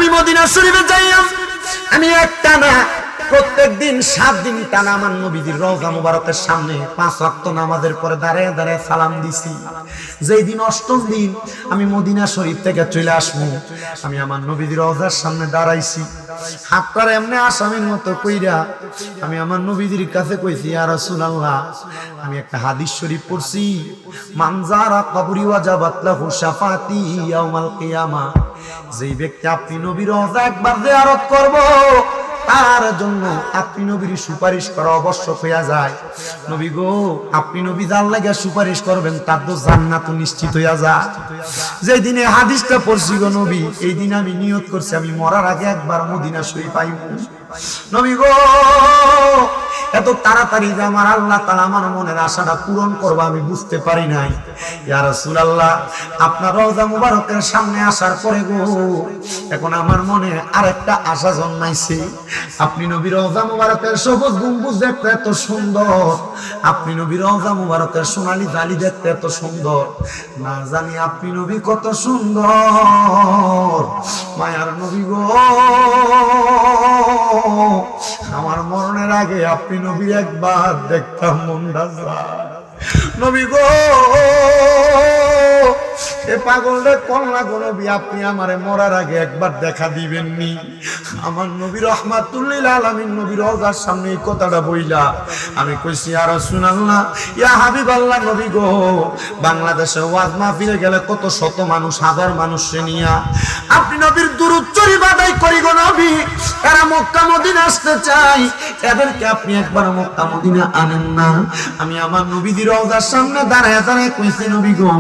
আমি মদিনা শরীফে যাইয়াম, আমি একটা না প্রত্যেক দিন 7 দিন টানা আমার নবীজির রওজা মুবারকের সামনে 5 ওয়াক্ত নামাজের পরে দাঁড়ায় দাঁড়ায় সালাম দিছি। যেই দিন 8ম দিন আমি মদিনা শরীফ থেকে চলে আসবো, আমি আমার নবীজির রওজার সামনে দাঁড়াইছি, হাত করে এমনি আসামির মতো কইরা আমি আমার নবীজির কাছে কইছি, ইয়া রাসূলুল্লাহ, আমি একটা হাদিস শরীফ পড়ছি, মান যারা কবরি ওয়াজাবাত লাহু শাফাতি ইয়াউমাল কিয়ামা, যেই ব্যক্তি আপনি নবীর রওজা একবার জিয়ারত করব তার জন্য আপনি নবীর সুপারিশ করা আবশ্যক হইয়া যায়। নবী গো, আপনি নবী যার লাগা সুপারিশ করবেন তার তো জান্নাত নিশ্চিত হইয়া যায়। যেই দিনে হাদিসটা পড়ছি গো নবী, এই দিন আমি নিয়ত করছি আমি মরার আগে একবার মদিনা শরীফ আইব। নবী গো, এত তাড়াতাড়ি যে আমার আল্লাহ তাআলা আমার মনের আশাটা পূরণ করবে আমি বুঝতে পারি নাই। ইয়া রাসূলুল্লাহ, আপনার রওজা মুবারকের সামনে আসার পরে গো, এখন আমার মনে আরেকটা আশা জন্মাইছে। আপনি নবীর রওজা মুবারকের সবুজ গম্বুজ দেখতে এত সুন্দর, আপনি নবীর রওজা মুবারকের সোনালী জালি দেখতে এত সুন্দর, না জানি আপনি নবী কত সুন্দর। মায়ার নবী গো, আমার মরণের আগে আপনি নবী একবার দেখতাম মনটা যায়। নবী গো, এ পাগলরে কল্লা গো নবী, আপনি আমারে মরার আগে একবার দেখা দিবেননি। আমার নবী রাহমাতুল লিল আলামিন নবীর রওজার সামনে এই কথাটা বইলা আমি কইছি, ইয়া রাসূলুল্লাহ, ইয়া হাবিবাল্লাহ, নবী গো, বাংলাদেশে ওয়াজ মাহফিলে গেলে কত শত মানুষ, হাজার মানুষকে নিয়া আপনি নবীর দুরূদ শরীফ আদায় করি গো নবী, এরা মক্কা মদিনা আসতে চাই, এদেরকে আপনি একবার মক্কা মদিনা আনেন না। আমি আমার নবীর রওজার সামনে দাঁড়ায় দাঁড়ায় কইছি, নবী গো,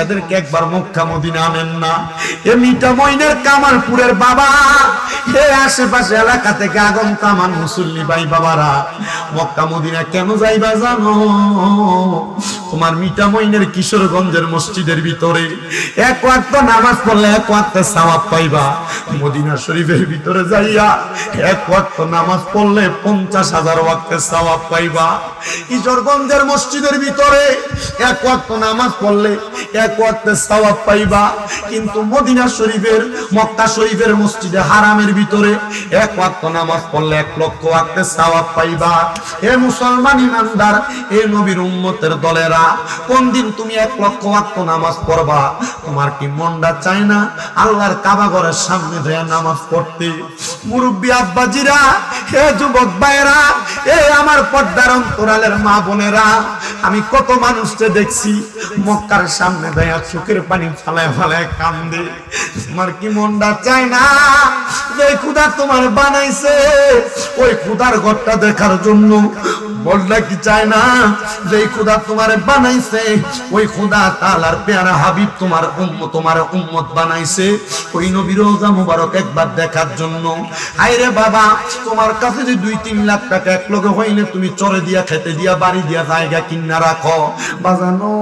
এদেরকে একবার মক্কা মদিনা আনেন না। এ মিটা মইনের কামালপুরের বাবা, হে আশেপাশে এলাকা থেকে আগন্ত আমার মুসল্লি ভাই বাবারা, মক্কা মদিনা কেন যাইবা জানো? তোমার মিটা মইনের কিশোরগঞ্জের মসজিদের ভিতরে এক ওয়াক্ত নামাজ পড়লে 1 ওয়াক্ত সওয়াব পাইবা। মদিনা শরীফের ভিতরে যাইয়া 1 ওয়াক্ত নামাজ পড়লে 50,000 ওয়াক্তের সওয়াব পাইবা। কিশোরগঞ্জের মসজিদের ভিতরে 1 ওয়াক্ত নামাজ পড়লে 1 ওয়াক্তের সওয়াব পাইবা, কিন্তু মদিনা শরীফের, মক্কা শরীফের মসজিদে হারামের ভিতরে 1 ওয়াক্ত নামাজ পড়লে 1 লক্ষ ওয়াক্তের সওয়াব পাইবা। হে মুসলমান ইমানদার, হে নবীর উম্মতের দলেরা, কোন দিন তুমি 1 লক্ষ ওয়াক্ত নামাজ পড়বা? তোমার কি মনটা চায় না আল্লাহর কাবা ঘরের সামনে যায় নামাজ পড়তে? মুরব্বী আব্বাজিরা, হে যুবক ভাইরা, এ আমার পর্দার অন্তরালের মা বোনেরা, আমি কত মানুষকে দেখছি মক্কার সামনে দাঁড়িয়ে চোখের পানি ফালায় ফালায় কান্দে। তোমার কি মনটা চায় না যে খোদা তোমার বানাইছে ওই খোদার ঘরটা দেখার জন্য? বললা কি চায় না যে খোদা তোমারে বানাইছে ওই খোদা তাআলার প্যারা হাবিব তোমার উম্মত বানাইছে ওই নবীর রওজা মুবারক একবার দেখার জন্য? আইরে বাবা, তোমার কাছে যে 2-3 লাখ টাকা এক লগে হইলে তুমি চরে দিয়া, খেতে দিয়া, বাড়ি দিয়া জায়গা কিনা রাখো বাজানো।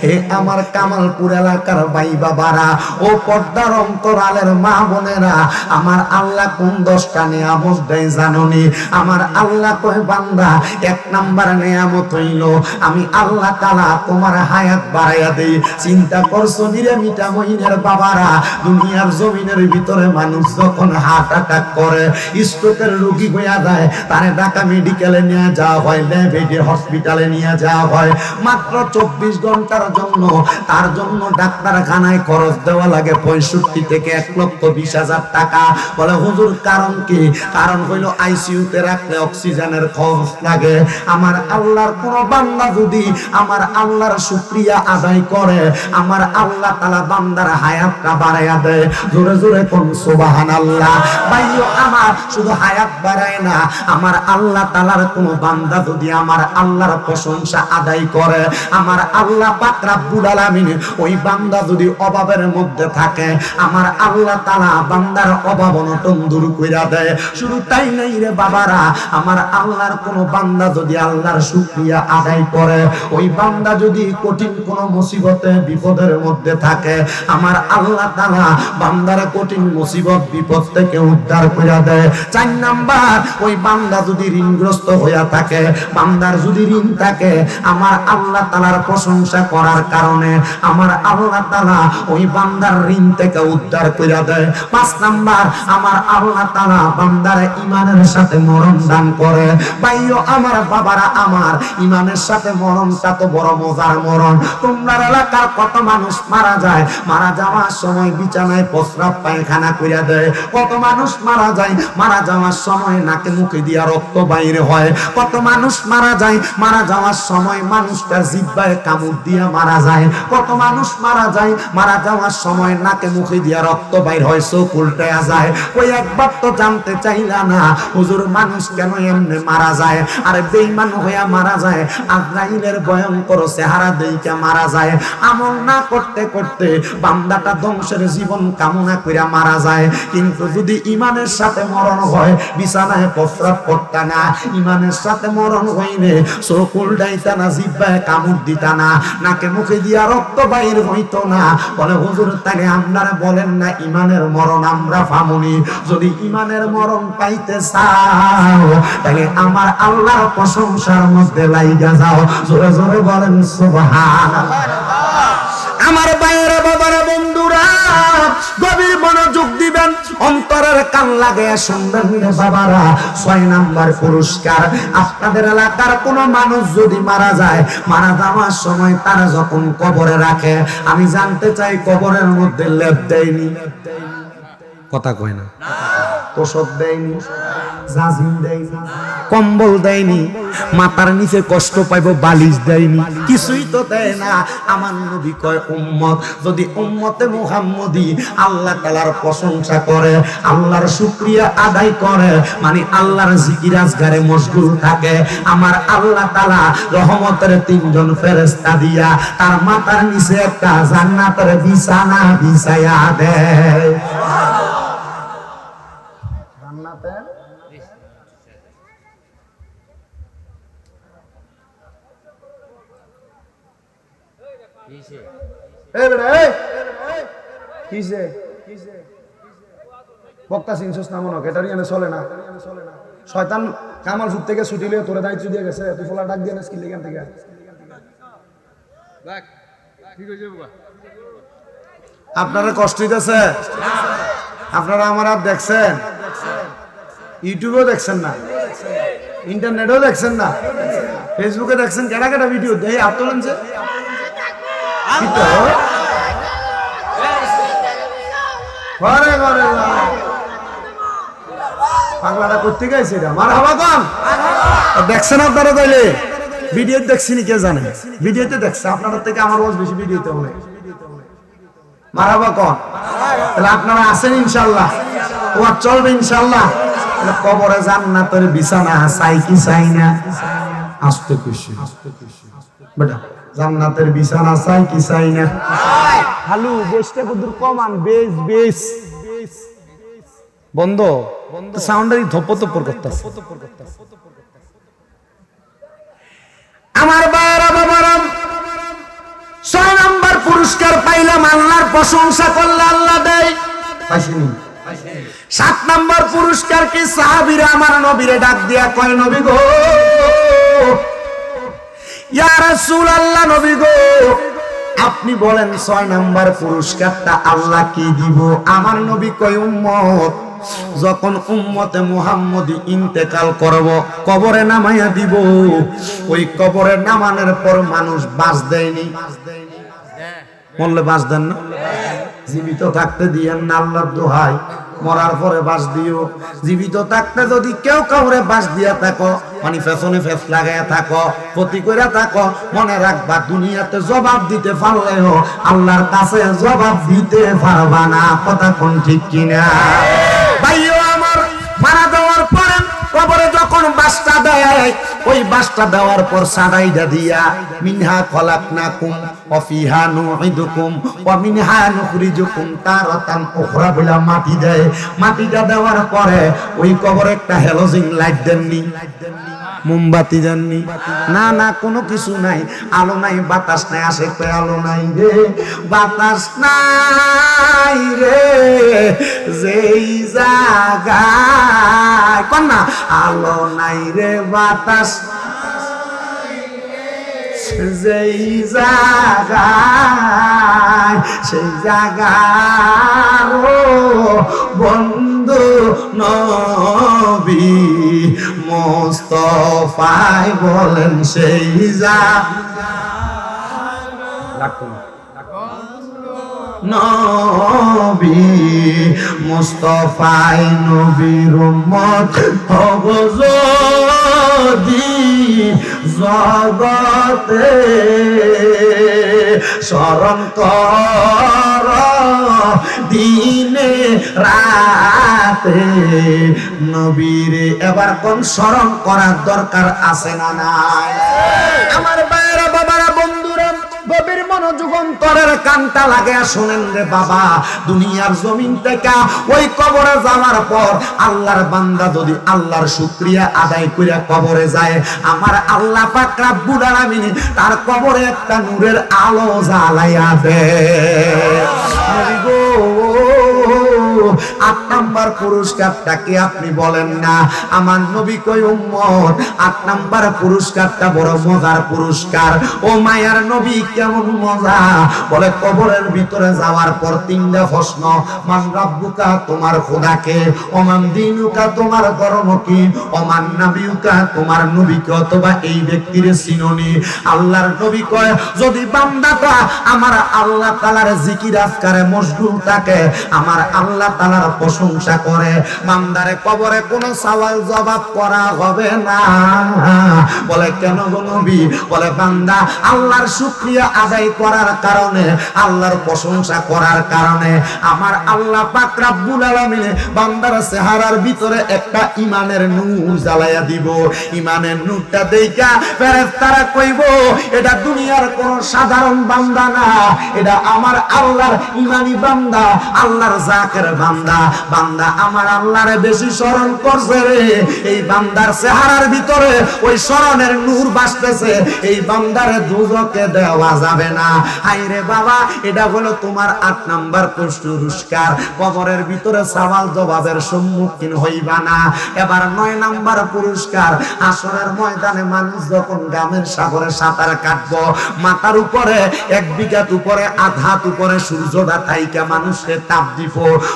হে আমার কামালপুর এলাকার ভাই বাবারা, ও পর্দার অন্তরালের মা বোনেরা, আমার আল্লাহ কোন 10টা নিয়ামত দেয় জানোনি? আমার আল্লাহ কয়, বান্দা 1 নাম্বার নিয়ামত হইল আমি আল্লাহ তাআলা তোমার হায়াত বাড়াইয়া দেই। চিন্তা করছো নিরে মিটা মহিনের বাবারা, দুনিয়ার জমিনের ভিতরে মানুষ যখন হার্ট অ্যাটাক করে, স্ট্রোকের রোগী হইয়া যায়, তারে ঢাকা মেডিকেলে নিয়ে যাওয়া হয়, লেভেটে হসপিটালে নিয়ে যাওয়া হয়, মাত্র 24 ঘন্টার জন্য। তার জন্য ডাক্তারখানায় খরচ দেওয়া লাগে 65 থেকে 1,20,000 টাকা। বলে হুজুর কারণ কি? কারণ হইল আইসিইউতে রাখলে অক্সিজেনের খরচ লাগে। আমার আল্লাহর কোন বান্দা যদি আমার আল্লাহর শুকরিয়া আদায় করে, আমার আল্লাহ তাআলা বান্দার হায়াতটা বাড়াইয়া দেয়। জোরে জোরে কোন সুবহানাল্লাহ। ভাইও আমার শুধু হায়াত বাড়ায় না, আমার আল্লাহ তাআলার কোন বান্দা যদি আমার আল্লাহর প্রশংসা আদায় করে, আমার আল্লাহ পাক রব্বুল আলামিন ওই বান্দা যদি অভাবের মধ্যে থাকে, আমার আল্লাহ তাআলা বান্দার অভাব অনটন দূর কইরা দেয়। শুধু তাই নাই রে বাবারা, আমার আল্লাহর কোন বান্দা যদি আল্লাহর শুকরিয়া আদায় করে, ওই বান্দা যদি কঠিন কোন মুসিবতে বিপদের মধ্যে থাকে, আমার আল্লাহ তাআলা বান্দার কঠিন মুসিবত বিপদ থেকে উদ্ধার কইরা দেয়। 4 নাম্বার, ওই বান্দা যদি ঋণগ্রস্ত হইয়া থাকে, বান্দার যদি ঋণ থাকে, আমার আল্লাহ তাআলার প্রশংসা করার কারণে আমার আল্লাহ তাআলা ওই বান্দার ঋণ থেকে উদ্ধার করে দেয়। 5 নাম্বার, আমার আল্লাহ তাআলা বান্দার ঈমানের সাথে মরণ দান করে। ভাইও আমার, বাবারা আমার, ঈমানের সাথে মরণটা তো বড় মজার মরণ। তোমার এলাকার কত মানুষ মারা যায়, মারা যাওয়ার সময় বিছানায় প্রস্রাব পায়খানা কইরা দেয়। কত মানুষ মারা যায়, মারা যাওয়ার সময় নাকে মুখে দিয়া রক্ত বাইরে হয়। কত মানুষ মারা যায়, মারা যাওয়ার সময় মানুষটা জিহ্বায় কামড় দিয়া মারা যায়। কত মানুষ মারা যায়, মারা যাওয়ার সময় নাকে মুখে দিয়া রক্ত বাইর হয়, চোখ উল্টায়া যায়। ওই একবার তো জানতে চাইলা না হুজুর মানুষ কেন এমনি মারা যায়? আর বেঈমান হইয়া মারা যায়, আজরাইলের ভয়ঙ্কর চেহারা দেইখা মারা যায়। আমল না করতে করতে বান্দাটা ধ্বংসের জীবন কামনা কইরা মারা যায়। কিন্তু যদি ঈমানের সাথে মরণ হয়, বিছানায় প্রস্রাব করতা না, ঈমানের সাথে মরণ হইলে চোখ উল্টাইতা না, জিহ্বায় কামড় দিতা না, নাকে মুখে দিয়া রক্ত বাইর হইতো না। বলে হুজুর তাহলে আপনারা বলেন না ঈমানের মরণ আমরা পামুনি? যদি ঈমানের মরণ পাইতে চাও তাহলে আমার আল্লাহর প্রশংসার মধ্যে লাইগা যাও। জোরে জোরে বলেন সুবহানাল্লাহ। আমার ভাইয়েরা, বাবারা, বন্ধুরা, গভীর মনোযোগ দিবেন, অন্তরের কান লাগায়া শুনবেন রে বাবারা। 6 নাম্বার পুরস্কার, আপনাদের এলাকার কোন মানুষ যদি মারা যায়, মারা যাওয়ার সময় তারা যখন কবরে রাখে, আমি জানতে চাই কবরের মধ্যে লেপ দেয়নি? কথা কয় না? তোষক দেয়নি, জাজিম দেয়নি, কম্বল দেয়নি, মাথার নিচে কষ্ট পাইব বালিশ দেয়নি, কিছুই তো দেয় না। আমার নবী কয় উম্মত যদি উম্মতে মুহাম্মদী আল্লাহ তাআলার প্রশংসা করে, আল্লাহর শুকরিয়া আদায় করে, মানে আল্লাহর জিকির আজগারে মশগুল থাকে, আমার আল্লাহ তাআলা রহমতের 3 জন ফেরেশতা দিয়া তার মাথার নিচে একটা জান্নাতের বিছানা বিছায়া দেয়। জান্নাতের বক্তা সিনসুস না মনে এটারই এনে চলে না। শয়তান কামালপুর থেকে ছুটি লিয়ে তোরে দায়িত্ব দিয়ে গেছে, তুই ফলা ডাক দিয়ে স্কিল এখান থেকে আপনারা কষ্ট হইতেছে? আপনারা আমার আর দেখছেন? ইউটিউবেও দেখছেন না, ইন্টারনেটেও দেখছেন না, ফেসবুকে দেখছেন? কেনা কেনা ভিডিও দেয় হাত তোলেন যে ঘরে ঘরে পাগলাটা করতে গেছে এটা মার হাবা কম দেখছেন আপনারা? তাইলে ভিডিও দেখছিনি কে জানে? ভিডিওতে দেখছে আপনাদের থেকে আমার রোজ বেশি ভিডিওতে হলে মার হাবা কম। তাহলে আপনারা আছেন ইনশাল্লাহ, তোমার চলবে ইনশাল্লাহ। কবরে জান্নাতের বিছানা চাই কি চাই না? আসতে খুশি বেটা, জান্নাতের বিছানা চাই কি চাই না? হালু বেশটা কদুর কমান, বেশ বেশ বন্ধ সাউন্ডারি ধপ ধপ করতেছে। আমার বাবা বাবারা 6 নাম্বার পুরস্কার পাইলাম, আল্লাহর প্রশংসা করলে আল্লাহ দেয়, পাইছিনি? 7 নাম্বার পুরস্কার কি? সাহাবীরা আমার নবীরে ডাক দিয়া কয়, নবী গো, ইয়া রাসূলুল্লাহ, নবী গো আপনি বলেন 6 নাম্বার পুরস্কারটা আল্লাহ কি দিব? আমার নবী কয়, উম্মত যখন উম্মতে মুহাম্মদী ইন্তেকাল করব, কবরে নামাইয়া দিব। ওই কবরে নামানোর পর মানুষ বাস দেয়নি, মরলে বাস দেন না, জীবিত থাকতে দিয়েন না আল্লাহর দোহাই, মরার পরে বাস দিও। জীবিত থাকতে যদি কেউ কাউরে বাস দিয়া থাকো, মানে পেছনে ফেস লাগাইয়া থাকো, ক্ষতি করে থাকো, মনে রাখবা দুনিয়াতে জবাব দিতে পারলেও আল্লাহর কাছে জবাব দিতে পারবা না। কথা কোন ঠিক কিনা? ভাইও আমার, মারা যাওয়ার পরে কবরে যখন বাসটা দেয়, ওই বাসটা দেওয়ার পর সাদাইদা দিয়া মিনহা খলাকনাকুম ওয়া ফিহা নুঈদুকুম ওয়া মিনহা নুখরিজুকুম তারাতান উখরা বলে মাটি দেয়। মাটিটা দেওয়ার পরে ওই কবরে একটা হ্যালোজিন লাইট দেননি, মোমবাতি দেননি, না না কোনো কিছু নাই, আলো নাই, বাতাস নাই, আসে কয় আলো নাই রে, বাতাস নাই রে, যেই জায়গায় কোন না আলো নাই রে, বাতাস যেই জায়গায় সেই জায়গার বন্ধু নবী মুস্তাফায় বলেন সেই নবী মুস্তাফায় নবীর উম্মত হব যদি জগতে স্মরণ কর দিনে রাতে নবীরে। এবার কোন স্মরণ করার দরকার আছে না নাই? আমার ভাইরা বাবারা বন্ধুরা গভীর মনোযোগ অন্তরের কানটা লাগে শুনেন রে বাবা। দুনিয়ার জমিন থেকে ওই কবরে যাওয়ার পর আল্লাহর বান্দা যদি আল্লাহর শুকরিয়া আদায় করে কবরে যায়, আমার আল্লাহ পাক রব্বুল আলামিন তার কবরে একটা নূরের আলো জ্বালাইয়া দেয়। নবী গো ৮ নাম্বার পুরস্কারটা কি আপনি বলেন না? আমার নবী কই উম্মত ৮ নাম্বার পুরস্কারটা বড় মজার পুরস্কার। ও মায়ার নবী কেমন মজা? বলে কবরের ভিতরে যাওয়ার পর ৩টা প্রশ্ন। মান রাব্বুকা, তোমার খোদাকে। ওমান দিনুকা, তোমার ধর্ম কি। ওমান নাবিয়ুকা, তোমার নবীকে অথবা এই ব্যক্তির চিননি। আল্লাহর নবী কয় যদি বান্দাটা আমার আল্লাহ তাআলার জিকির আজকারে মশগুল থাকে, আমার আল্লাহ তাআলার প্রশংসা করে, বান্দারে কবরে কোনো সওয়াল জবাব করা হবে না। বলে কেন গো নবী? বলে বান্দা আল্লাহর শুকরিয়া আদায় করার কারণে, আল্লাহর প্রশংসা করার কারণে আমার আল্লাহ পাক রব্বুল আলামিন বান্দার চেহারার ভিতরে একটা ঈমানের নূর জ্বালায়া দিব। ঈমানের নূরটা দেইখা ফেরেশতারা কইব এটা দুনিয়ার কোন সাধারণ বান্দা না, এটা আমার আল্লাহর ঈমানি বান্দা, আল্লাহর জাকের বান্দা। বান্দা আমার আল্লাহরে বেশি স্মরণ করছে রে, এই বান্দার চেহারার ভিতরে ওই স্মরণের নূর বাসতেছে, এই বান্দারে দুজকে দেওয়া যাবে না। আইরে বাবা, এটা হলো তোমার ৮ নাম্বার পুরস্কার। কবরের ভিতরে সওয়াল জবাবের সম্মুখীন হইবা না। এবার ৯ নাম্বার পুরস্কার। আসরের ময়দানে মানুষ যখন গামের সাগরে সাঁতার কাটবো, মাথার উপরে ১ বিঘাত উপরে আধাত উপরে সূর্যটা থাইকা মানুষকে তাপ দিব,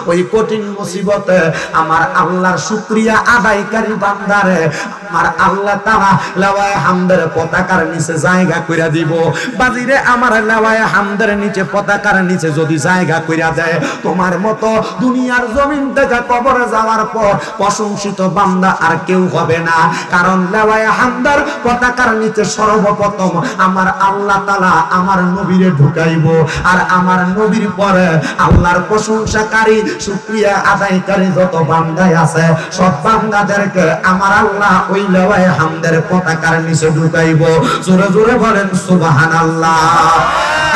ওই কঠিন মুসিবতে আমার আল্লাহর শুকরিয়া আদায়কারী বান্দারে আমার আল্লাহ তাআলা লাওয়ায়ে হামদের পতাকার নিচে জায়গা কইরা দিব। বাজিরে আমার লাওয়ায়ে হামদের নিচে পতাকার নিচে যদি জায়গা কইরা দেয়, তোমার মতো দুনিয়ার জমিন থেকে কবরে যাওয়ার পর প্রশংসিত বান্দা আর কেউ হবে না। কারণ লাওয়ায়ে হামদের পতাকার নিচে সর্বপ্রথম আমার আল্লাহ তাআলা আমার নবীরে ঢুকাইব। আর আমার নবীর পরে আল্লাহর প্রশংসাকারী শুকরিয়া আদায়কারী যত বান্দাই আছে, সব বান্দাদেরকে আমার আল্লাহ ওই লাওয়ায়ে হামদের পতাকার নিচে ঢুকাইব। জোরে জোরে বলেন সুবহানাল্লাহ।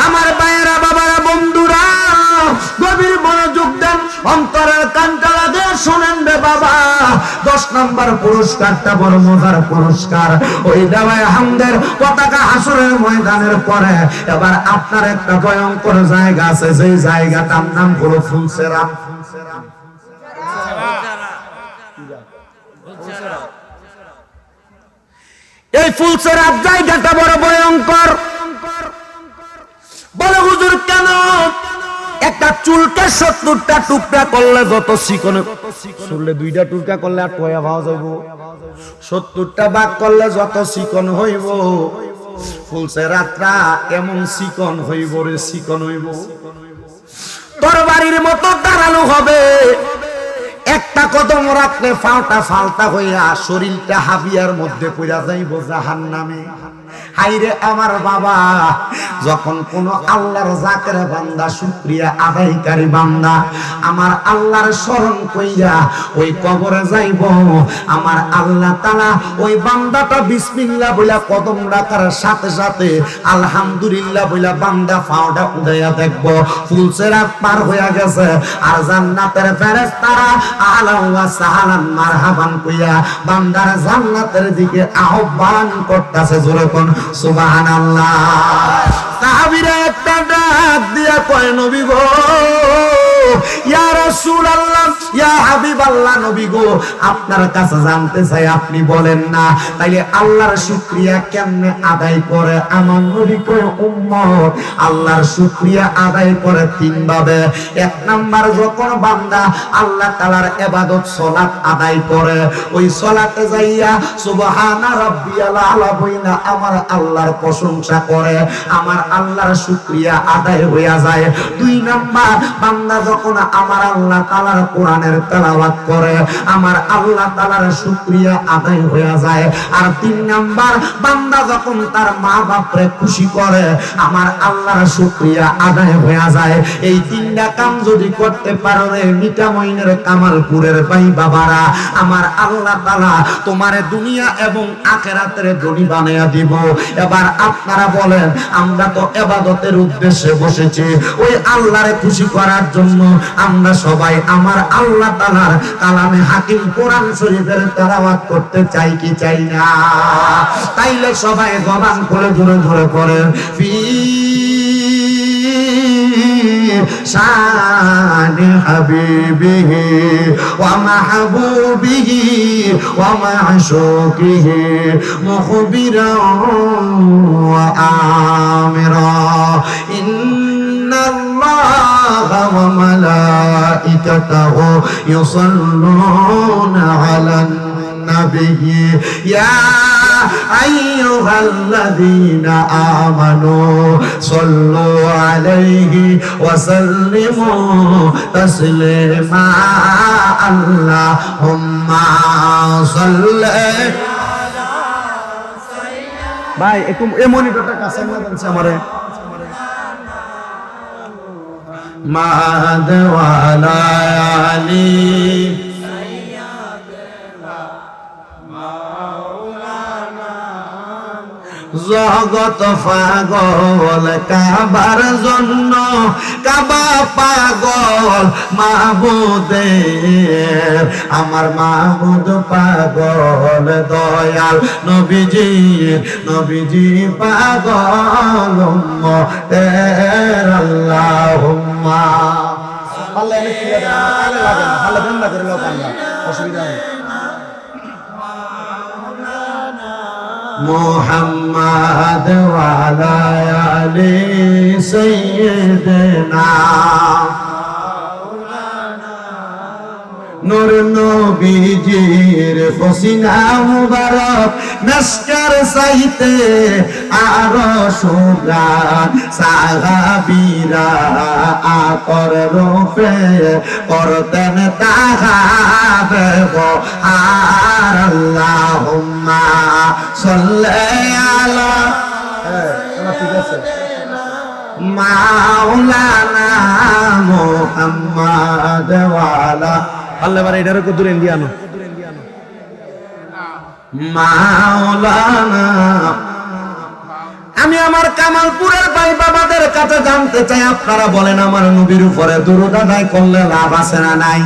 আমার ভাইয়েরা বাবারা বন্ধুরা গভীর মনোযোগ দেন, অন্তরের কানটা লাগে শুনেন রে বাবা। ১০ নাম্বার পুরস্কারটা বড় মজার পুরস্কার। ওই লাওয়ায়ে হামদের পতাকা হাসরের ময়দানের পরে এবার আপনার একটা ভয়ঙ্কর জায়গা আছে, যেই জায়গাটার নাম হলো ফুলসেরাত। এই ফুলসেরাত জায়গাটা বড় ভয়ঙ্কর। বলে হুজুর কেন? একটা চুলকে ৭০টা টুকরা করলে যত চিকন, চুললে 2টা টুকরা করলে আর টয়া পাওয়া যাইব, ৭০টা ভাগ করলে যত চিকন হইব, ফুলসেরাতটা এমন চিকন হইব রে, চিকন হইব তরবারির মতো দাঁড়ানো হবে। একটা কদম রাখলে ফালটা ফালটা হইয়া শরীরটা হাবিয়ার মধ্যে পড়া যাইব জাহান্নামে। হাইরে আমার বাবা, যখন কোন আল্লাহর জাকের বান্দা শুকরিয়া আদায়কারী বান্দা আমার আল্লাহর স্মরণ কইরা ওই কবরে যাইব, আমার আল্লাহ তাআলা ওই বান্দাটা বিসমিল্লাহ বইলা কদম রাখার সাথে সাথে আলহামদুলিল্লাহ বইলা বান্দা পাওটা উঠাইয়া দেখব ফুলসেরাত পার হইয়া গেছে। আর জান্নাতের ফেরেশতারা আহলান ওয়া সাহলান মারহাবান কইয়া বান্দার জান্নাতের দিকে আহ্বান করতেছে। জোরে কোন সুবহানাল্লাহ। সাহাবীরা একটা ডাক দিয়া কয় নবী গো, ইয়া রাসূলুল্লাহ ইয়া হাবিবাল্লাহ নবী গো, আপনার কাছে জানতে চাই আপনি বলেন না তাইলে আল্লাহর শুকরিয়া কেমনে আদায় করে? আমার নবী কয় উম্মত আল্লাহর শুকরিয়া আদায় করে তিন ভাবে। এক নাম্বার, যখন বান্দা আল্লাহ তাআলার ইবাদত সালাত আদায় করে, ওই সালাতে যাইয়া সুবহানা রাব্বিয়াল আলা বইনা আমার আল্লাহর প্রশংসা করে, আমার আল্লাহর শুকরিয়া আদায় হইয়া যায়। দুই নাম্বার, বান্দা যখন আমার আল্লাহ তাআলার কোরআনের তেলাওয়াত করে, আমার আল্লাহ তাআলার শুকরিয়া আদায় হইয়া যায়। আর তিন নাম্বার, বান্দা যখন তার মা বাপরে খুশি করে, আমার আল্লাহর শুকরিয়া আদায় হইয়া যায়। এই তিনটা কাম যদি করতে পারো রে মিঠামইনের কামালপুরের ভাই বাবারা, আমার আল্লাহ তাআলা তোমারে দুনিয়া এবং আখিরাতের ধনী বানায়া দিব। এবার আপনারা বলেন, আমরা তো ইবাদতের উদ্দেশ্যে বসেছি, ওই আল্লাহরে খুশি করার জন্য আমরা সবাই আমার আল্লাহ তাআলার কালামে হাকিম কোরআন শরীফের তেলাওয়াত করতে চাই কি চাই না? তাইলে সবাই জবান খুলে জোরে জোরে পড়েন, ফি শানি হাবিবিহি ওয়া মাহবুবিহি ওয়া মা'শুকিহি মুখবিরান ওয়া আমিরা ইন্নাল্লাহা ওয়া মালাইকাতাহু ইউসাল্লুনা আলান নাবিয়্যি ইয়া আইয়ুহাল্লাযীনা আমানু সাল্লু আলাইহি ওয়া সাল্লিমু তাসলিমা আল্লাহুম্মা সাল্লি। ভাই একটু এই মনিটরটা কাছে নিয়ে দেন আমারে। মাদ ওয়ালা আলী জগত পাগল কাবার জন্য, কাবা পাগল মাহবুদের, আমার মাহবুদ পাগল দয়াল নবীজি, নবীজি পাগল উম্মতের আল্লাহুম্মা। আল্লাহ এনে কি লাগে না লাগে না, আল্লাহ বন্ধ করে লোক আল্লাহ, অসুবিধা নেই। মুহাম্মদ ওয়া আলা আলি সাইয়্যিদিনা নূর নবীজির পসিনা মুবারক নস্কর সাইতে আরো সুগান, সাহাবীরা আতর রূপে করতেন তাহাবে গো। আর আল্লাহুম্মা সাল্লি আলা ঠিক আছে মাওলানা মুহাম্মদ ওয়া আলা আল্লাহ বারে এটার কো দূরে দিয়ে আনো মাওলানা। আমি আমার কামালপুরের ভাই বাবাদের কাছে জানতে চাই, আপনারা বলেন আমার নবীর উপরে দুরূদ আদায় করলে লাভ আছে না নাই?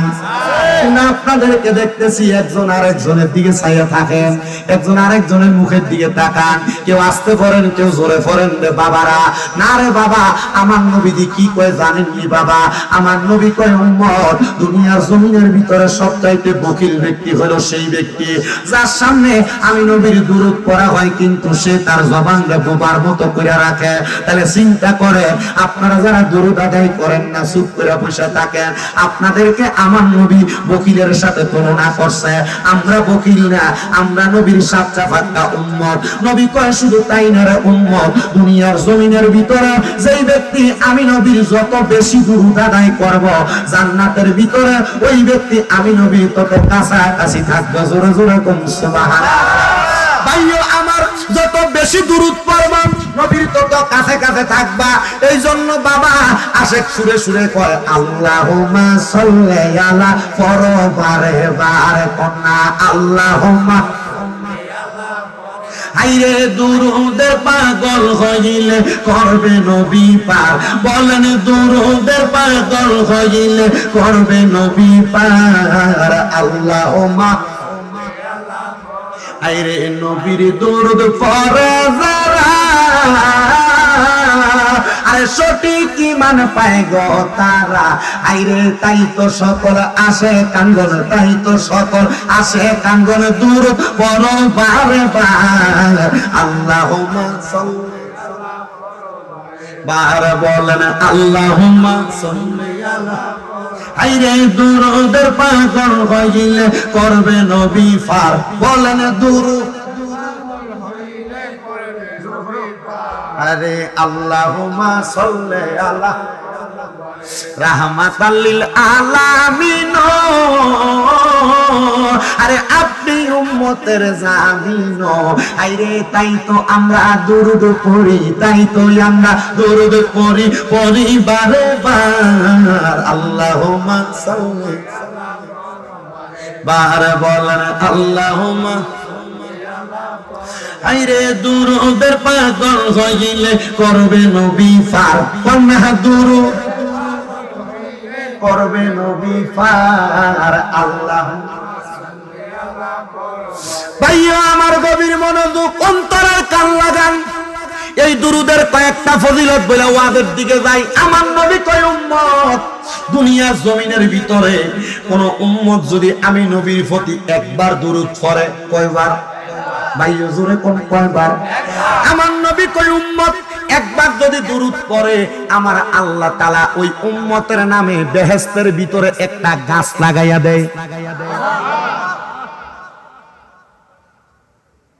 না, আপনাদেরকে দেখতেছি একজন আরেকজনের দিকে চাইয়া থাকেন, একজন আরেকজনের মুখের দিকে তাকান, কেউ আস্তে পড়েন কেউ জোরে পড়েন। রে বাবারা, না রে বাবা, আমার নবীজি কি কয় জানেননি বাবা? আমার নবী কয় উম্মত, দুনিয়ার জমিনের ভিতরে সবচাইতে বকিল ব্যক্তি হলো সেই ব্যক্তি যার সামনে আমি নবীর দুরূদ পড়া হয় কিন্তু সে তার জবানটা বোবার মতো করে রাখে। তাহলে চিন্তা করে, আপনারা যারা দুরূদ আদায় করেন না, চুপ করে বসে থাকেন, আপনাদেরকে আমার নবী বকিলের সাথে তুলনা করছে। আমরা বকিল না, আমরা নবীর সাচ্চা ফাক্কা উম্মত। নবী কয় শুধু তাই না রে উম্মত, দুনিয়ার জমিনের ভিতরে যেই ব্যক্তি আমি নবীর যত বেশি দুরূদ আদায় করব, জান্নাতের ভিতরে ওই ব্যক্তি আমি নবীর তত কাছাকাছি থাকবে। জোরে জোরে কোন সুবহানাল্লাহ। ভাইও আমার, যত বেশি দুরূদ পড়বা নবীর তত কাছে কাছে থাকবা। এই জন্য বাবা আশেক সুরে সুরে কয় আল্লাহুম্মা সাল্লি আলা পরবারে বারে কন্যা আল্লাহুম্মা। আইরে দুরূদের পাগল হইলে করবে নবী পার, বলেন দুরূদের পাগল হইলে করবে নবী পার। আল্লাহুম্মা আইরে নবীর দুরূদ পড়ে যারা আরে সঠিক ঈমান পায় গো তারা। আইরে তাই তো সকল আসে কাঙ্গন, তাই তো সকল আসে কাঙ্গন দূর বড় বারে বার। আল্লাহুম্মা সাল্লি বার বলেন আল্লাহুম্মা সাল্লি আলা। আইরে দুরুদের পাগল হইলে করবে নবী ফার, বলেন দুরুদ আরে আল্লাহুম্মা সাল্লি আলা রাহমাতাল লিল আলামিন। আরে আপনি উম্মতের জামিন। আইরে তাই তো আমরা দুরুদ পড়ি, তাই তো আমরা দুরুদ পড়ি পরিবারে বার। আল্লাহুম্মা সাল্লি বার বলেন আল্লাহুম্মা। আইরে দুরুদের পাগল হইলে করবে নবী ফার, কন্যা দুরুদ করবে নবী ফার। আল্লাহ ভাইয়া আমার গভীর মনোযোগ, অন্তরের কান লাগান। এই দুরুদের কয়েকটা ফজিলত বলে ওয়াজের দিকে যাই। আমার নবী কয় উম্মত, দুনিয়া জমিনের ভিতরে কোন উম্মত যদি আমি নবীর প্রতি একবার দুরুদ পড়ে, কয়বার ভাই হুজুরে কোন কয়বার? আমার নবী কয় উম্মত একবার যদি দুরুদ পড়ে আমার আল্লাহ তাআলা ওই উম্মতের নামে বেহেশতের ভিতরে একটা গাছ লাগাইয়া দেয়।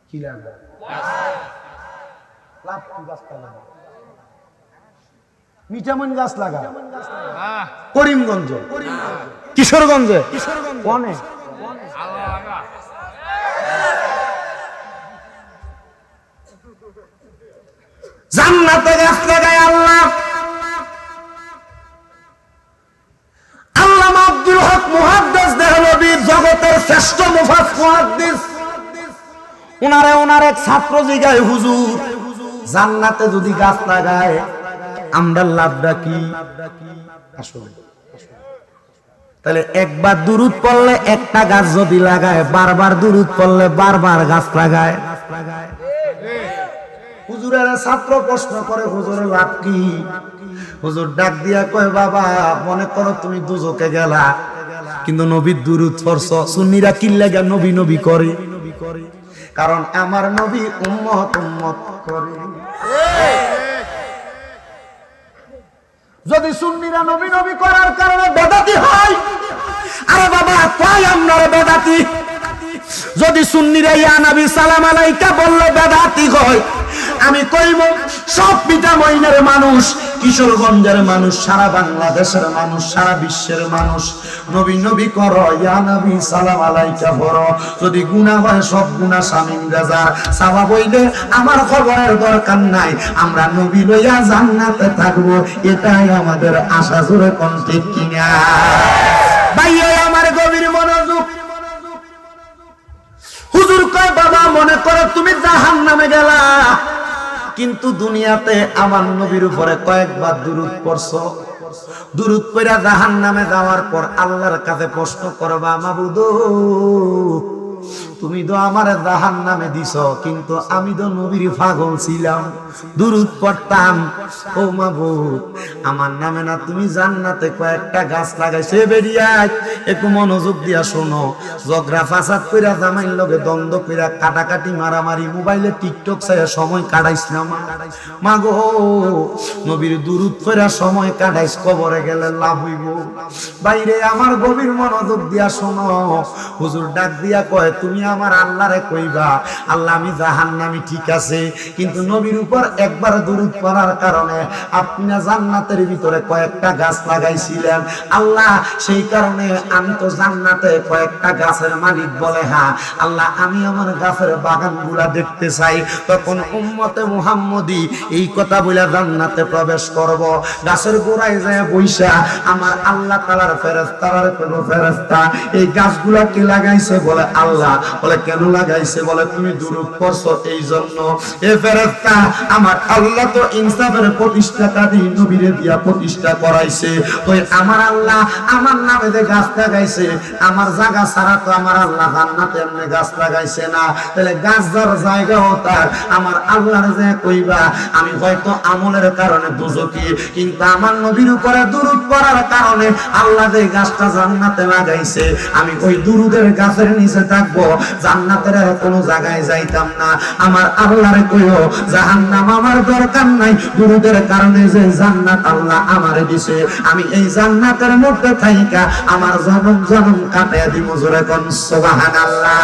কি লাগবে? মিঠামন গাছ লাগা করিমগঞ্জ, কিশোরগঞ্জে, কোনে জান্নাতে গাছ লাগায় আল্লাহ। আল্লামা আব্দুল হক মুহাদ্দিস দেহলভী জগতের শ্রেষ্ঠ মুহাদ্দিস, ওনার এক ছাত্র জিগায় হুজুর জান্নাতে যদি গাছ লাগায় আমরা লাভটা কি? আসলে তাহলে একবার দুরুদ পড়লে একটা গাছ যদি লাগায়, বারবার দুরুদ পড়লে বারবার গাছ লাগায়। হুজুরের ছাত্র প্রশ্ন করে হুজুরের লাভ কি? হুজুর ডাক দিয়া কয় বাবা মনে করো তুমি দুজকে গেলা কিন্তু নবীর দুরুদ পড়ছ, সুন্নিরা কি লাগা নবী নবী করে? কারণ আমার নবী উম্মত উম্মত করে। যদি সুন্নিরা নবী নবী করার কারণে বেদাতি হয়, আরে বাবা কয় আমরা বেদাতি? যদি সুন্নিরা ইয়া নবী সালাম আলাইকা বললে বেদাতি হয়, আমি কইব সব পিতা মইনের মানুষ, কিশোরগঞ্জের মানুষ, সারা বাংলাদেশের মানুষ, সারা বিশ্বের মানুষ নবী নবী করো, ইয়া নবী সালাম আলাইকা পড়ো। যদি গুনাহ হয় সব গুনাহ শামিম গাজার সাওয়া বইলে আমার খবরের দরকার নাই, আমরা নবী লইয়া জান্নাতে থাকবো, এটাই আমাদের আশা। জোরে কোন ঠিক কিনা? ভাইয়া আমার গভীর মনোযোগ, হুজুর কয় বাবা মনে করো তুমি জাহান্নামে গেলা কিন্তু দুনিয়াতে আমার নবীর উপরে কয়েকবার দুরূদ পড়ছো, দুরূদ পড়া জাহান্নামে যাওয়ার পর আল্লাহর কাছে প্রশ্ন করবা মাবুদ তুমি তো আমার জাহান্নামে দিছো কিন্তু আমি তো নবীর পাগল ছিলাম, দুরূদ পড়তাম। ও মাবুদ আমার নামে না তুমি জান্নাতে কয়েকটা গাছ লাগাইছে। বেরিয়া একটু মনোযোগ দিয়া শোনো, ঝগড়া ফাসাদ কইরা জামাইর লগে দ্বন্দ্ব কইরা কাটাকাটি মারামারি মোবাইলে টিকটক চাইয়া সময় কাটাইছ না মা গো, নবীর দুরূদ পড়া সময় কাটাইছ, কবরে গেলে লাভ হইব। বাইরে আমার গভীর মনোযোগ দিয়া শোনো, হুজুর ডাক দিয়া কয় তুমি আমার আল্লাহরে কইবা আল্লাহ আমি জাহান্নামী ঠিক আছে কিন্তু নবীর উপর একবার দুরূদ পড়ার কারণে আপনি না জান্নাতের ভিতরে কয়েকটা গাছ লাগাইছিলেন আল্লাহ, সেই কারণে আমি তো জান্নাতে কয়েকটা গাছের মালিক। বলে হ্যাঁ আল্লাহ আমি আমার গাছের বাগানগুলা দেখতে চাই। তখন উম্মতে মুহাম্মদী এই কথা বলে জান্নাতে প্রবেশ করব, গাছের গোড়ায় যায় বইসা আমার আল্লাহ তাআলার ফেরেশতারা কোনো ফেরেশতা এই গাছগুলা কে লাগাইছে? বলে আল্লাহ। বলে কেন লাগাইছে? বলে তুমি দুরূদ পড়ছো এই জন্য। এ ফেরেশতা, আমার আল্লাহ তো ইনসাফের প্রতিষ্ঠাতা দিয়ে নবীরে দিয়া প্রতিষ্ঠা করাইছে। তো আমার আল্লাহ আমার নামে যে গাছ লাগাইছে, আমার জায়গা ছাড়া তো আমার আল্লাহ জান্নাতে এমনি গাছ লাগাইছে না। তাহলে গাছ যার জায়গাও তার, আমার আল্লাহর যে কইবা আমি হয়তো আমলের কারণে দুজকি, কিন্তু আমার নবীর উপরে দুরূদ পড়ার কারণে আল্লাহ যে গাছটা জান্নাতে লাগাইছে, আমি ওই দুরূদের গাছের নিচে থাকবো, জান্নাতের কোনো জায়গায় যাইতাম না। আমার আল্লাহরে কইও জাহান্নাম আমার দরকার নাই, দুরূদের কারণে যে জান্নাত আল্লাহ আমারে দিছে, আমি এই জান্নাতের মধ্যে থাইকা আমার জনম জনম কাটাইয়া দিব। জোরে কোন সুবহানাল্লাহ।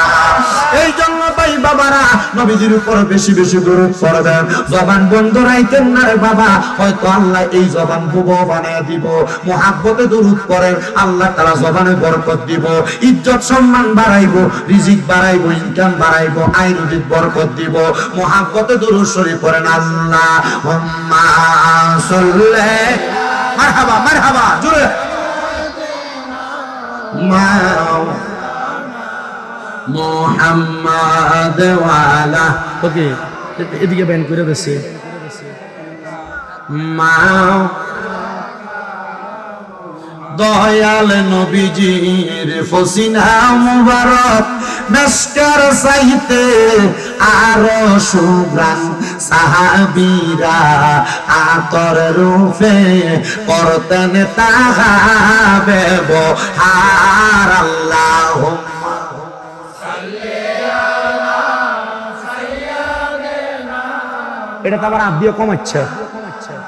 এই জন্য ভাই বাবারা, নবীজির উপর বেশি বেশি দরুদ পড়বেন। জবান বন্ধ রাখেন না রে বাবা, হয়তো আল্লাহ এই জবান বুবো বানায়া দিব। মুহাব্বতে দরুদ পড়েন, আল্লাহ তাআলা জবানে বরকত দিব, ইজ্জত সম্মান বাড়াইবো, রিজিক বাড়াইবো, ইনকাম বাড়াইবো, আয় রুজির বরকত দিব। মুহাব্বতে দরুদ শরীফ পড়েন। আল্লাহুম্মা সাল্লি মারহাবা মারহাবা জোরে মুহাম্মাদ ওয়ালা। ওকে, এদিকে ব্যান করে দিচ্ছে। দয়াল নবীজির ফসিনা মুবারক মেশকার চাইতে আরো সুগ্রাণ, সাহাবীরা আতর রূপে করতেন তাহা ব্যবহার। আল্লাহুম্মা সাল্লি আলা সাইয়্যিদিনা। এটা তো আবার আব্দিও কমাচ্ছে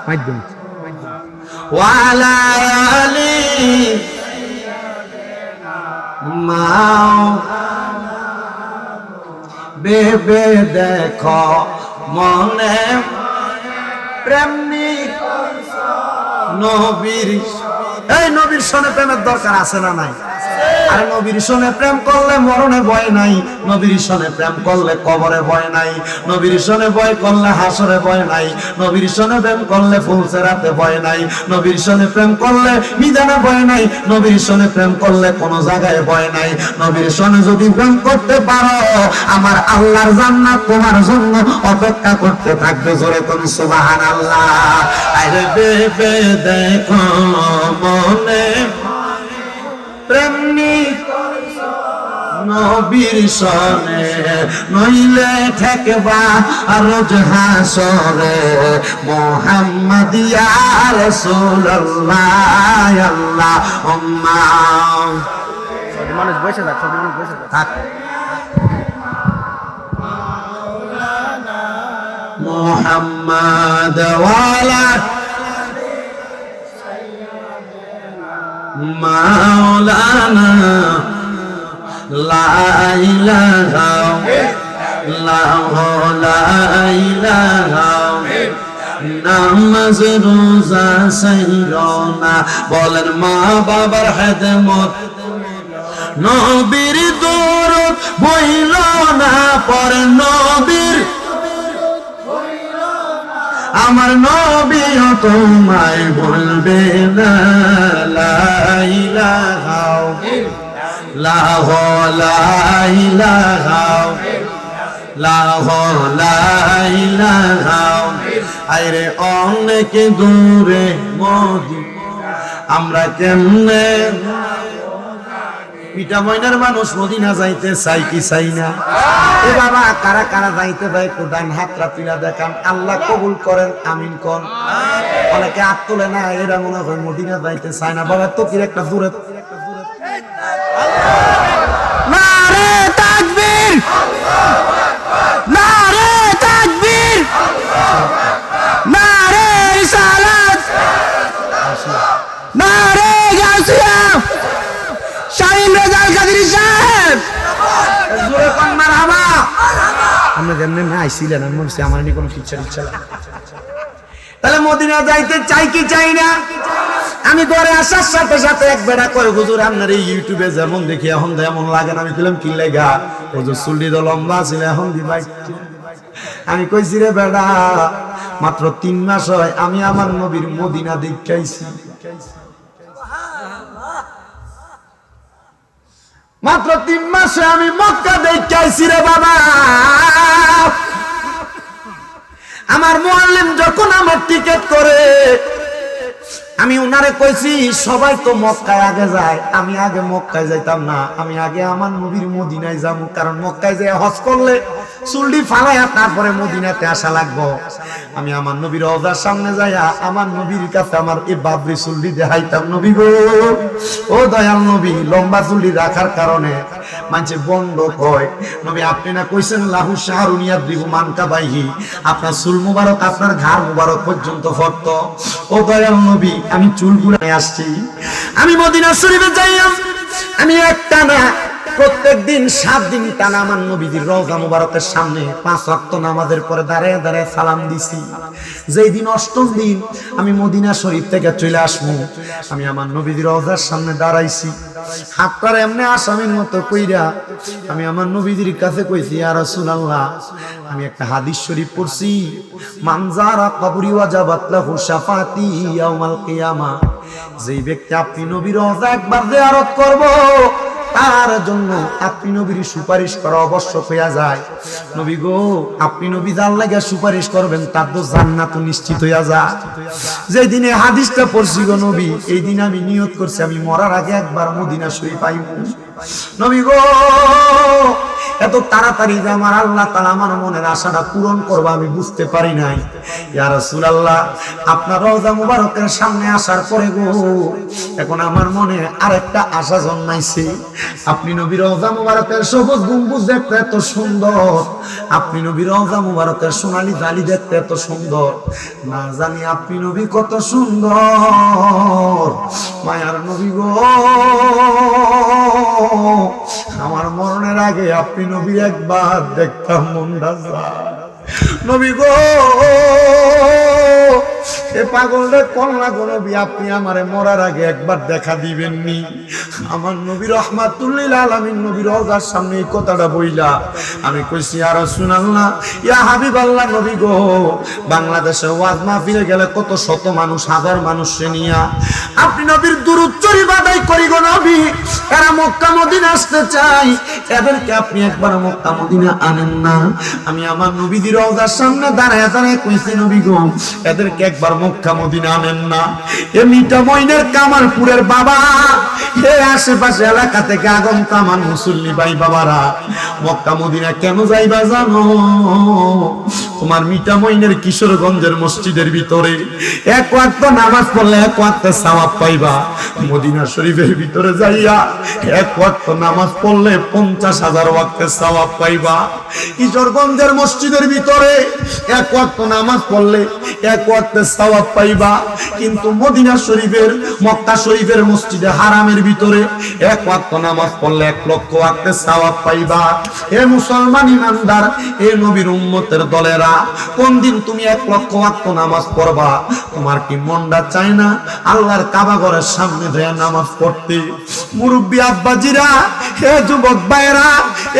মাধ্যম। ওয়ালা আলি মাও বেবে দেখো মনে প্রেমনি নবীর। এই নবীর সনে প্রেমের দরকার আছে না নাই? আর নবীর সনে প্রেম করলে মরণে ভয় নাই, নবীর সনে প্রেম করলে কবরে ভয় নাই, নবীর সনে ভয় করলে হাসরে ভয় নাই, নবীর সনে প্রেম করলে ফুলসেরাতে ভয় নাই, নবীর সনে প্রেম করলে মিজানে ভয় নাই, নবীর সনে প্রেম করলে কোনো জায়গায় ভয় নাই। নবীর সনে যদি প্রেম করতে পারো, আমার আল্লাহর জান্নাত তোমার জন্য অপেক্ষা করতে থাকবে। জোরে কোন সুবহানাল্লাহ। আরে বেবে দেখো মনে প্রেমনি নবীর সনে, নইলে ঠেকবা রোজ হাসরে। মুহাম্মদ ইয়া রাসূলুল্লাহ। আল্লাহুম্মা মানুষ বসে থাক, সব মানুষ বসে থাক। মুহাম্মদ ওয়ালা মাওলানা লা ইলাহা ইল্লাল্লাহ লা ইলাহা নামাজ রোজা সাইরনা। বলেন মা বাবার খেদমত, নবীর দরুদ বইল না পড়ে নবীর, আমার নবীও তোমায় বলবে না লা ইলাহা ইল্লাল্লাহ লা ইলাহা ইল্লাল্লাহ লা ইলাহা। আরে অনেক দূরে মদিনা, আমরা কেমনে পিঠা ময়নার মানুষ মদিনা যাইতে চাই কি চাই না? এ বাবা, কারা কারা যাইতে চাই একটু ডান হাতটা তুলে দেখান, আল্লাহ কবুল করেন, আমিন কোন। অনেকে হাত তোলে না, এরা মনে হয় মদিনা যাইতে চায় না। বাবা তো কি একটা দূরে নারে তাকবীর, নারে তাকবীর, নারে রিসালাত, নারে গাউসিয়া, শাহিন রেজাল কাদেরী সাহেব। জোরে কোন মারহাবা। আমরা যেমন আইছিলেন, আমি বলছি আমার নি কোনো ফিচার ইচ্ছা। তাহলে মদিনা যাইতে চাই কি চাই না? আমি ঘরে আসার সাথে সাথে এক বেড়া কয়, হুজুর আপনার এই ইউটিউবে যেমন দেখি এখন যেমন লাগে না। আমি বললাম কি লাগা? হুজুর চুলটি তো লম্বা ছিল, এখন দিবাই। আমি কইছি রে বেড়া, মাত্র 3 মাস হয় আমি আমার নবীর মদিনা দেখাইছি। মাত্র 3 মাসে আমি মক্কা দেখে আইছি রে বাবা। আমার মুআল্লিম যখন আমার টিকেট করে, আমি উনারে কইছি সবাই তো মক্কায় আগে যায়, আমি আগে মক্কায় যাইতাম না, আমি আগে আমার নবীর মদিনায় যাবো, কারণ মক্কায় যায় হজ করলে চুল্লি ফালাইয়া তারপরে মদিনাতে আসা লাগবো। আমি আমার নবীর রওজার সামনে যাইয়া আমার নবীর কাছে আমার এই বাবরি চুল্লি দেখাইতাম। নবী গো, ও দয়াল নবী, লম্বা চুল্লি রাখার কারণে মানুষে বন্ধ কয়, নবী আপনি না কইছেন লাহু শাহরুন ইয়াদরিবু মানকাবাইহি, আপনার চুল মুবারক আপনার ঘাড় মুবারক পর্যন্ত ফর্ত। ও দয়াল নবী, আমি চুলগুলো আসছি, আমি মদিনা শরীফে যাইয়াম, আমি একটা না প্রত্যেক দিন 7 দিন টানা আমার নবীজির রওজা মুবারকের সামনে 5 ওয়াক্ত নামাজের পরে দাঁড়ায় দাঁড়ায় সালাম দিছি। যেই দিন 8ম দিন আমি মদিনা শরীফ থেকে চলে আসবো, আমি আমার নবীজির রওজার সামনে দাঁড়াইছি, হাতটার এমনি আসামির মতো কইরা আমি আমার নবীজির কাছে কইছি, ইয়া রাসূলুল্লাহ, আমি একটা হাদিস শরীফ পড়ছি, মান যারা কবরি ওয়াজাবাত লাহু শাফাতি ইয়াউমাল কিয়ামা, যেই ব্যক্তি আপনি নবীর রওজা একবার জিয়ারত করব তার জন্য আপনি নবীর সুপারিশ করা আবশ্যক হইয়া যায়। নবী গো, আপনি নবী যার লাগা সুপারিশ করবেন তার তো জান্নাত নিশ্চিত হইয়া যায়। যেই দিনে হাদিসটা পড়ছি গো নবী, এই দিন আমি নিয়ত করছি আমি মরার আগে একবার মদিনা শরীফ আইব। নবী গো, এত তাড়াতাড়ি যে আমার আল্লাহ তাআলা আমার মনের আশাটা পূরণ করবে আমি বুঝতে পারি নাই। ইয়া রাসূলুল্লাহ, আপনার রওজা মুবারকের সামনে আসার পরে গো, এখন আমার মনে আরেকটা আশা জন্মাইছে। আপনি নবীর রওজা মুবারকের সবুজ গম্বুজ দেখতে এত সুন্দর, আপনি নবীর রওজা মুবারকের সোনালী জালি দেখতে এত সুন্দর, না জানি আপনি নবী কত সুন্দর। মায়ার নবী গো, আমার মরণের আগে আপনি নবী একবার দেখতাম মনটা যায়। নবী গো, এ পাগল রে কল্লা গো নবী, আপনি আমারে মরার আগে একবার দেখা দিবেননি। আমার নবী রাহমাতুল লিল আলামিন নবীর রওজার সামনে এই কথাটা বইলা আমি কইছি, ইয়া রাসূলুল্লাহ, ইয়া হাবিবাল্লাহ, নবী গো, বাংলাদেশে ওয়াজ মাহফিলে গেলে কত শত মানুষ, হাজার মানুষকে নিয়া আপনি নবীর দুরূদ শরীফ আদায় করি গো নবী, এরা মক্কা মদিনা আসতে চাই, এদেরকে আপনি একবার মক্কা মদিনা আনেন না। আমি আমার নবীর রওজার সামনে দাঁড়ায় দাঁড়ায় কইছি, নবী গো, এদেরকে একবার মক্কা মদিনা আনেন না। এ মিটা মইনের কামালপুরের বাবা, এ আশেপাশে এলাকা থেকে আগন্ত আমার মুসল্লি ভাই বাবারা, মক্কা মদিনা কেন যাইবা জানো? তোমার মিটা মইনের কিশোরগঞ্জের মসজিদের ভিতরে 1 ওয়াক্ত নামাজ পড়লে 1 ওয়াক্ত সওয়াব পাইবা। মদিনা শরীফের ভিতরে যাইয়া 1 ওয়াক্ত নামাজ পড়লে 50,000 ওয়াক্তের সওয়াব পাইবা। কিশোরগঞ্জের মসজিদের ভিতরে 1 ওয়াক্ত নামাজ পড়লে 1 ওয়াক্তের সওয়াব পাইবা, কিন্তু মদিনা শরীফের মক্কা শরীফের মসজিদে হারামের ভিতরে 1 ওয়াক্ত নামাজ পড়লে 1 লক্ষ ওয়াক্তের সওয়াব পাইবা। হে মুসলমান ইমানদার, হে নবীর উম্মতের দলেরা, কোন দিন তুমি 1 লক্ষ ওয়াক্ত নামাজ পড়বা? তোমার কি মনটা চায় না আল্লাহর কাবা ঘরের সামনে দিয়ে নামাজ পড়তে? মুরব্বী আব্বাজিরা, হে যুবক ভাইরা,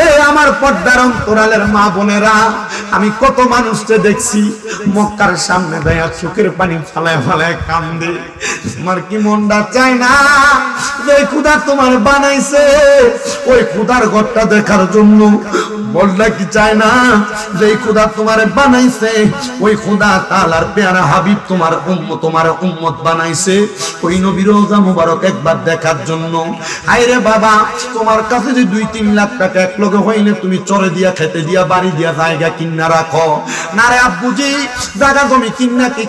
এ আমার পর্দার অন্তরালের মা বোনেরা, আমি কত মানুষকে দেখছি মক্কার সামনে দাঁড়িয়ে চোখের পানি ফালায় ফালায় কান্দে। তোমার কি মনটা চায় না যে খোদা তোমার বানাইছে ওই খোদার ঘরটা দেখার জন্য? বললা কি চায় না যে খোদা তোমার বানাইছে ওই খোদা তাআলার প্যারা হাবিব তোমার উম্মত বানাইছে ওই নবীর রওজা মুবারক একবার দেখার জন্য? আইরে বাবা, তোমার কাছে যে 2-3 লাখ টাকা এক লগে হইলে তুমি চরে দিয়া, খেতে দিয়া, বাড়ি দিয়া, জায়গা কিনা রাখো না রে আব্বুজি, জায়গা জমি কিনা কি